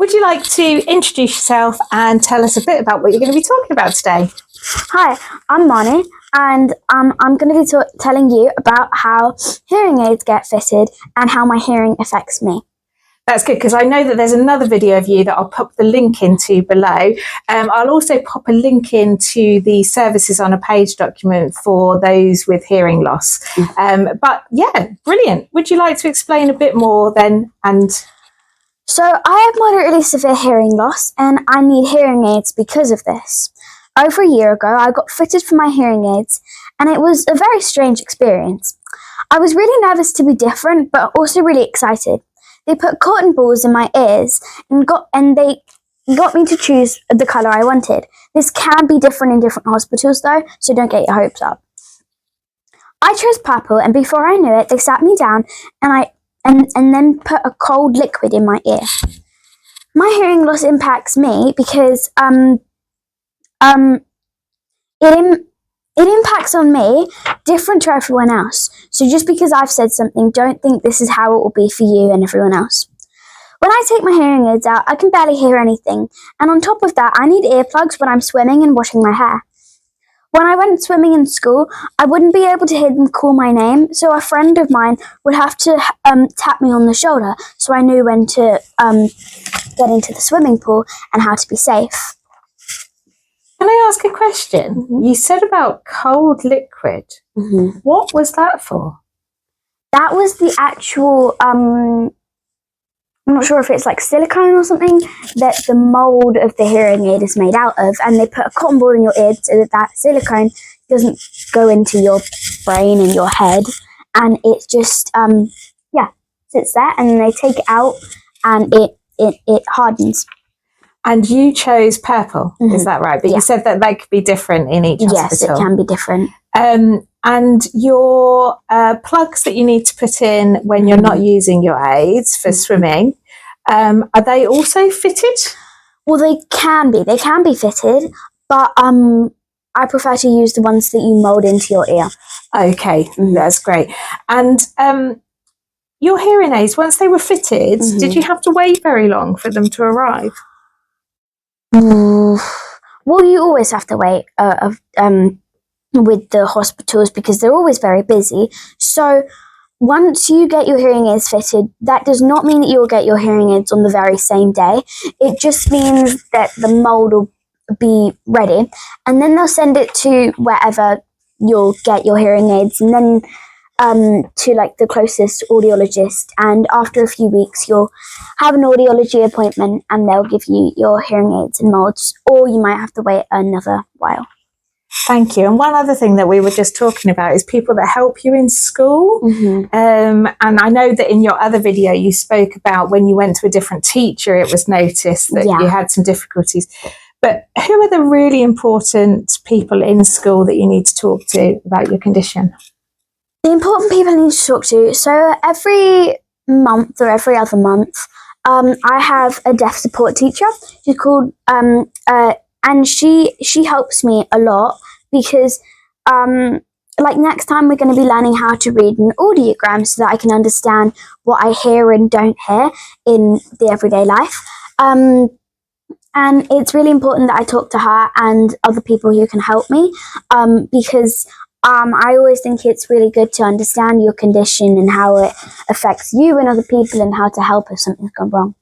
would you like to introduce yourself and tell us a bit about what you're going to be talking about today? Hi, I'm Marnie, and I'm going to be telling you about how hearing aids get fitted and how my hearing affects me. That's good, because I know that there's another video of you that I'll pop the link into below. I'll also pop a link into the services on a page document for those with hearing loss. But yeah, brilliant. Would you like to explain a bit more then? So I have moderately severe hearing loss and I need hearing aids because of this. Over a year ago, I got fitted for my hearing aids and it was a very strange experience. I was really nervous to be different, but also really excited. They put cotton balls in my ears and they got me to choose the colour I wanted. This can be different in different hospitals though, so don't get your hopes up. I chose purple, and before I knew it, they sat me down and then put a cold liquid in my ear. My hearing loss impacts me because it impacts on me different to everyone else. So just because I've said something, don't think this is how it will be for you and everyone else. When I take my hearing aids out, I can barely hear anything. And on top of that, I need earplugs when I'm swimming and washing my hair. When I went swimming in school, I wouldn't be able to hear them call my name, so a friend of mine would have to tap me on the shoulder so I knew when to get into the swimming pool and how to be safe. Can I ask a question? Mm-hmm. You said about cold liquid. Mm-hmm. What was that for? That was the actual, I'm not sure if it's like silicone or something, that the mould of the hearing aid is made out of. And they put a cotton ball in your ear so that silicone doesn't go into your brain and your head. And it just, sits there, and then they take it out and it hardens. And you chose purple, is that right? But you said that they could be different in each hospital. Yes, it can be different. And your plugs that you need to put in when you're not using your aids for swimming, are they also fitted? Well, they can be fitted, but I prefer to use the ones that you mould into your ear. Okay, that's great. And your hearing aids, once they were fitted, did you have to wait very long for them to arrive? Well, you always have to wait with the hospitals because they're always very busy. So once you get your hearing aids fitted, that does not mean that you'll get your hearing aids on the very same day. It just means that the mould will be ready, and then they'll send it to wherever you'll get your hearing aids, and then to like the closest audiologist, and after a few weeks you'll have an audiology appointment and they'll give you your hearing aids and moulds, or you might have to wait another while. Thank you. And one other thing that we were just talking about is people that help you in school. And I know that in your other video you spoke about when you went to a different teacher, it was noticed that you had some difficulties. But who are the really important people in school that you need to talk to about your condition? The important people I need to talk to. So every month or every other month, I have a deaf support teacher. She's called, and she helps me a lot because, like next time we're going to be learning how to read an audiogram so that I can understand what I hear and don't hear in the everyday life. And it's really important that I talk to her and other people who can help me, because I always think it's really good to understand your condition and how it affects you and other people and how to help if something's gone wrong.